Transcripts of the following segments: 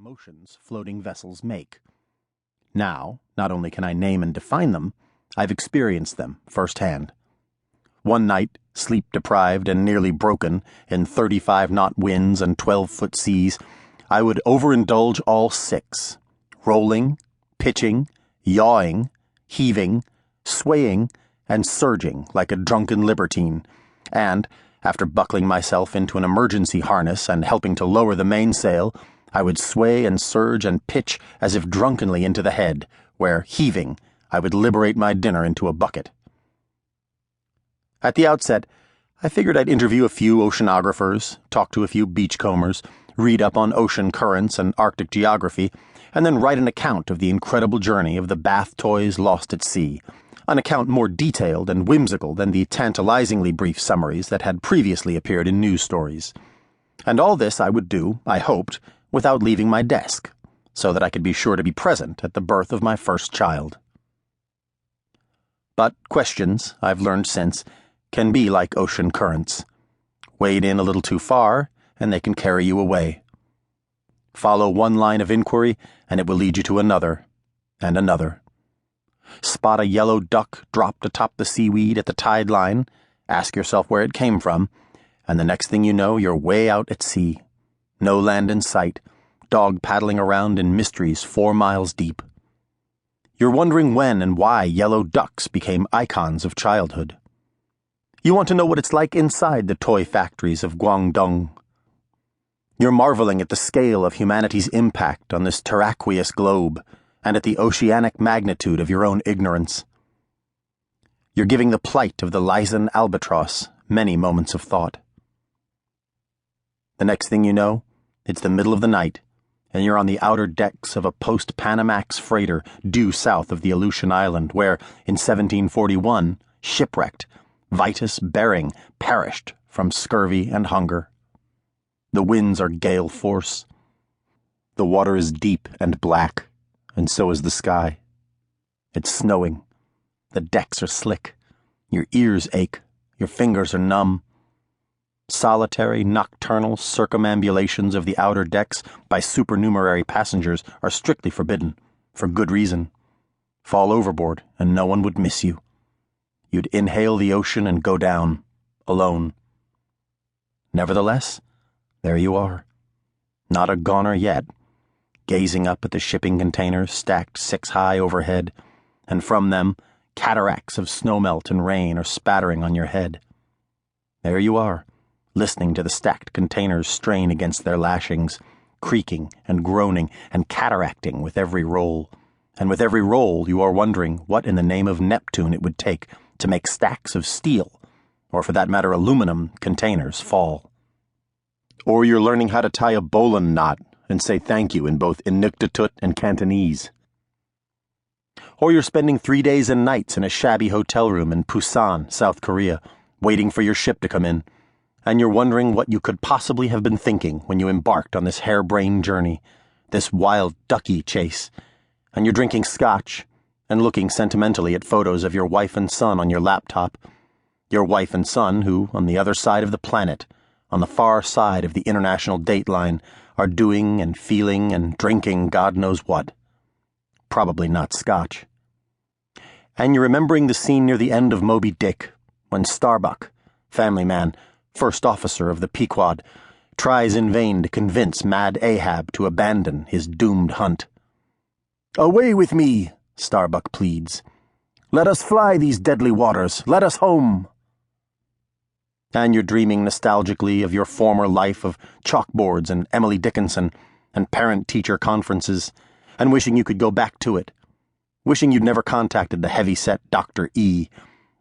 motions floating vessels make. Now, not only can I name and define them, I've experienced them firsthand. One night, sleep-deprived and nearly broken, in 35-knot winds and 12-foot seas, I would overindulge all six, rolling, pitching, yawing, heaving, swaying, and surging like a drunken libertine, and, after buckling myself into an emergency harness and helping to lower the mainsail, I would sway and surge and pitch as if drunkenly into the head, where, heaving, I would liberate my dinner into a bucket. At the outset, I figured I'd interview a few oceanographers, talk to a few beachcombers, read up on ocean currents and Arctic geography, and then write an account of the incredible journey of the bath toys lost at sea, an account more detailed and whimsical than the tantalizingly brief summaries that had previously appeared in news stories. And all this I would do, I hoped, without leaving my desk, so that I could be sure to be present at the birth of my first child. But questions, I've learned since, can be like ocean currents. Wade in a little too far, and they can carry you away. Follow one line of inquiry, and it will lead you to another, and another. Spot a yellow duck dropped atop the seaweed at the tide line, ask yourself where it came from, and the next thing you know, you're way out at sea. No land in sight, dog paddling around in mysteries 4 miles deep. You're wondering when and why yellow ducks became icons of childhood. You want to know what it's like inside the toy factories of Guangdong. You're marveling at the scale of humanity's impact on this terraqueous globe and at the oceanic magnitude of your own ignorance. You're giving the plight of the Lysan albatross many moments of thought. The next thing you know, it's the middle of the night, and you're on the outer decks of a post-Panamax freighter due south of the Aleutian Island where, in 1741, shipwrecked, Vitus Bering perished from scurvy and hunger. The winds are gale force. The water is deep and black, and so is the sky. It's snowing. The decks are slick. Your ears ache. Your fingers are numb. Solitary, nocturnal circumambulations of the outer decks by supernumerary passengers are strictly forbidden, for good reason. Fall overboard, and no one would miss you. You'd inhale the ocean and go down, alone. Nevertheless, there you are. Not a goner yet, gazing up at the shipping containers stacked 6 high overhead, and from them, cataracts of snowmelt and rain are spattering on your head. There you are, listening to the stacked containers strain against their lashings, creaking and groaning and cataracting with every roll. And with every roll you are wondering what in the name of Neptune it would take to make stacks of steel, or for that matter aluminum, containers fall. Or you're learning how to tie a bowline knot and say thank you in both Inuktitut and Cantonese. Or you're spending 3 days and nights in a shabby hotel room in Busan, South Korea, waiting for your ship to come in, and you're wondering what you could possibly have been thinking when you embarked on this harebrained journey, this wild ducky chase, and you're drinking scotch and looking sentimentally at photos of your wife and son on your laptop, your wife and son who, on the other side of the planet, on the far side of the international date line, are doing and feeling and drinking God knows what. Probably not scotch. And you're remembering the scene near the end of Moby-Dick, when Starbuck, family man, first officer of the Pequod, tries in vain to convince Mad Ahab to abandon his doomed hunt. "Away with me," Starbuck pleads. "Let us fly these deadly waters. Let us home." And you're dreaming nostalgically of your former life of chalkboards and Emily Dickinson and parent-teacher conferences, and wishing you could go back to it, wishing you'd never contacted the heavy-set Dr. E,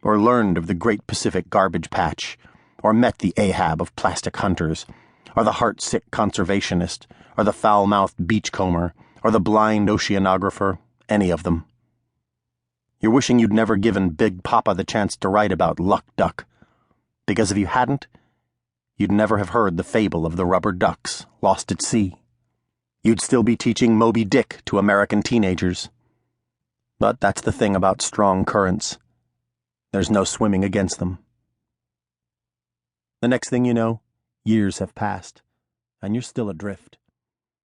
or learned of the Great Pacific Garbage Patch, or met the Ahab of Plastic Hunters, or the heart-sick conservationist, or the foul-mouthed beachcomber, or the blind oceanographer, any of them. You're wishing you'd never given Big Papa the chance to write about Luck Duck, because if you hadn't, you'd never have heard the fable of the rubber ducks lost at sea. You'd still be teaching Moby-Dick to American teenagers. But that's the thing about strong currents. There's no swimming against them. The next thing you know, years have passed, and you're still adrift,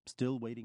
still waiting to